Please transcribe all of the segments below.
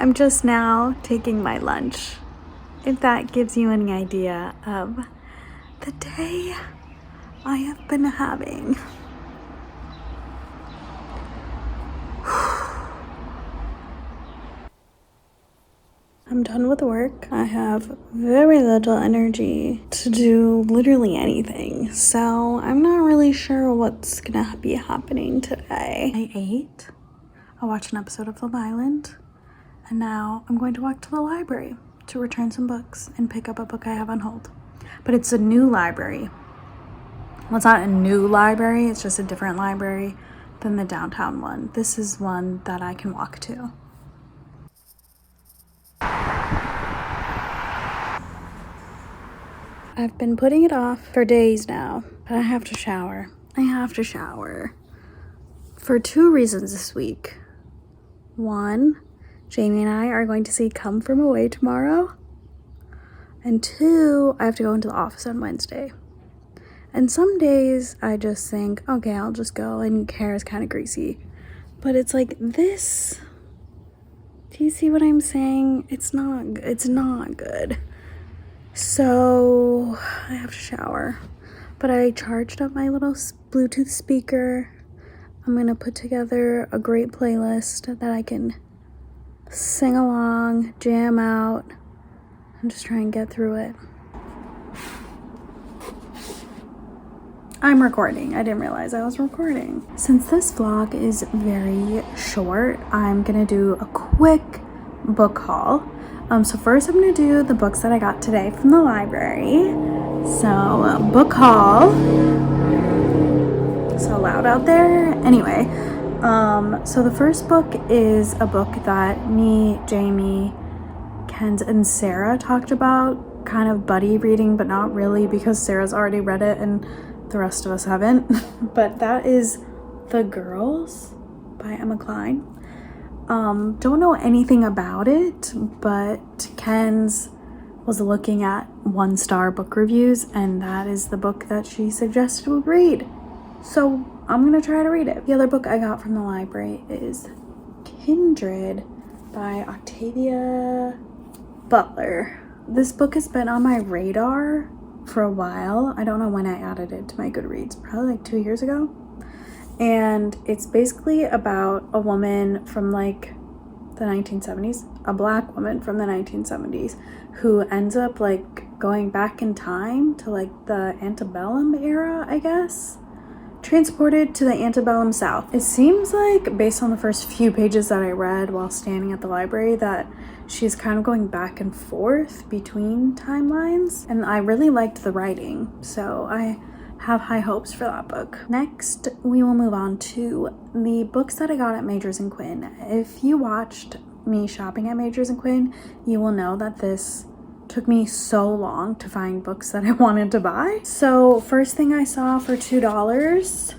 I'm just now taking my lunch, if that gives you any idea of the day I have been having. I'm done with work. I have very little energy to do literally anything, so I'm not really sure what's gonna be happening today. I ate, I watched an episode of Love Island, and now I'm going to walk to the library to return some books and pick up a book I have on hold. But it's a new library. Well, it's not a new library, it's just a different library than the downtown one. This is one that I can walk to. I've been putting it off for days now, but I have to shower. For 2 reasons this week. 1, Jamie and I are going to see Come From Away tomorrow. And 2, I have to go into the office on Wednesday. And some days I just think, okay, I'll just go, and hair is kind of greasy. But it's like this. Do you see what I'm saying? It's not good. So I have to shower. But I charged up my little Bluetooth speaker. I'm gonna put together a great playlist that I can sing along, jam out, and just try and get through it. I'm recording. I didn't realize I was recording. Since this vlog is very short, I'm gonna do a quick book haul. So first I'm gonna do the books that I got today from the library. So book haul. So loud out there. Anyway, so the first book is a book that me, Jamie, Kent, and Sarah talked about, kind of buddy reading, but not really because Sarah's already read it and the rest of us haven't. But that is The Girls by Emma Cline. Don't know anything about it, but Ken's was looking at 1-star book reviews, and that is the book that she suggested we read. So I'm gonna try to read it. The other book I got from the library is Kindred by Octavia Butler. This book has been on my radar for a while. I don't know when I added it to my Goodreads, probably like 2 years ago. And it's basically about a woman from like the 1970s, a black woman from the 1970s who ends up like going back in time to like the antebellum era, I guess. Transported to the antebellum South. It seems like, based on the first few pages that I read while standing at the library, that she's kind of going back and forth between timelines, and I really liked the writing, so I have high hopes for that book. Next, we will move on to the books that I got at Majors and Quinn. If you watched me shopping at Majors and Quinn, you will know that this took me so long to find books that I wanted to buy. So first thing I saw for $2.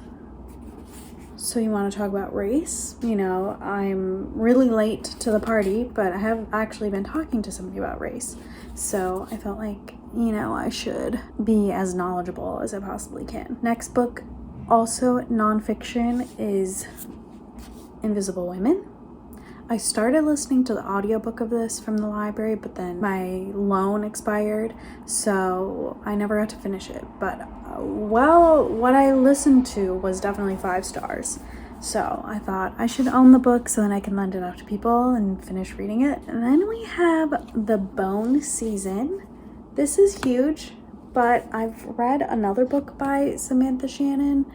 So you want to talk about race? You know, I'm really late to the party, but I have actually been talking to somebody about race. So I felt like, you know, I should be as knowledgeable as I possibly can. Next book, also nonfiction, is Invisible Women. I started listening to the audiobook of this from the library, but then my loan expired, so I never got to finish it. But, well, what I listened to was definitely 5 stars. So I thought I should own the book so then I can lend it out to people and finish reading it. And then we have The Bone Season. This is huge, but I've read another book by Samantha Shannon,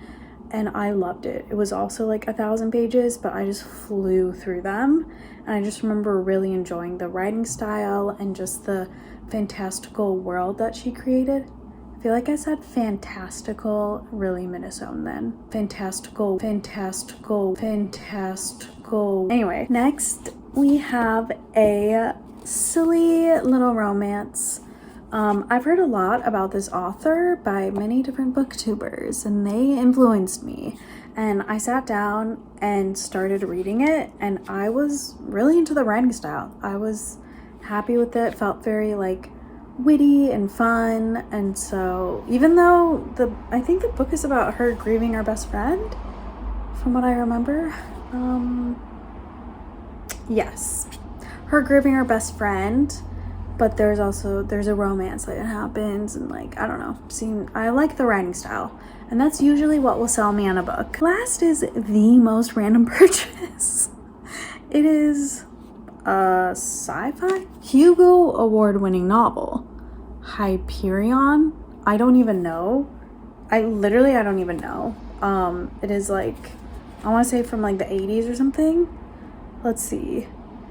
and I loved it. It was also like 1,000 pages, but I just flew through them. And I just remember really enjoying the writing style and just the fantastical world that she created. I feel like I said fantastical, really Minnesotan then. Fantastical. Anyway, next we have a silly little romance. I've heard a lot about this author by many different booktubers, and they influenced me. And I sat down and started reading it, and I was really into the writing style. I was happy with it, felt very like witty and fun. And so even though I think the book is about her grieving her best friend, from what I remember. Yes. her grieving her best friend, but there's a romance that happens, and like, I don't know, I like the writing style, and that's usually what will sell me on a book. Last is the most random purchase. It is a sci-fi Hugo award-winning novel, Hyperion. I don't even know. I don't even know. It is like, I want to say from like the 80s or something. Let's see.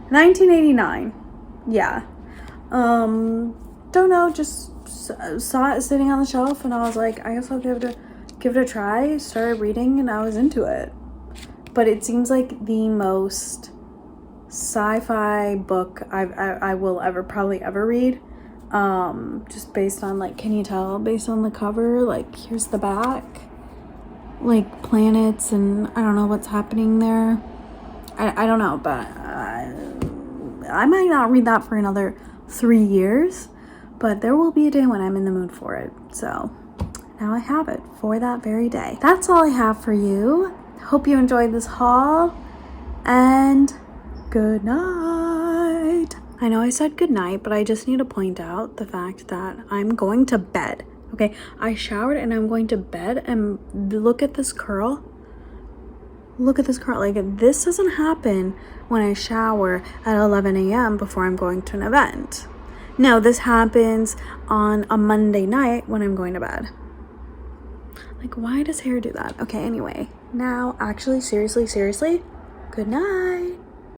1989. Yeah. Don't know, just saw it sitting on the shelf and I was like, I guess I'll give it a try. Started reading and I was into it. But it seems like the most sci-fi book I will probably ever read. Just based on, like, can you tell based on the cover? Like, here's the back, like planets, and I don't know what's happening there. I don't know, but I might not read that for another 3 years, but there will be a day when I'm in the mood for it. So now I have it for that very day. That's all I have for you. Hope you enjoyed this haul, and good night. I know I said good night, but I just need to point out the fact that I'm going to bed. Okay, I showered and I'm going to bed, and look at this curl. Look at this curl. Like, this doesn't happen when I shower at 11 a.m. before I'm going to an event. No, this happens on a Monday night when I'm going to bed. Like, why does hair do that? Okay, anyway, now, actually, seriously, good night.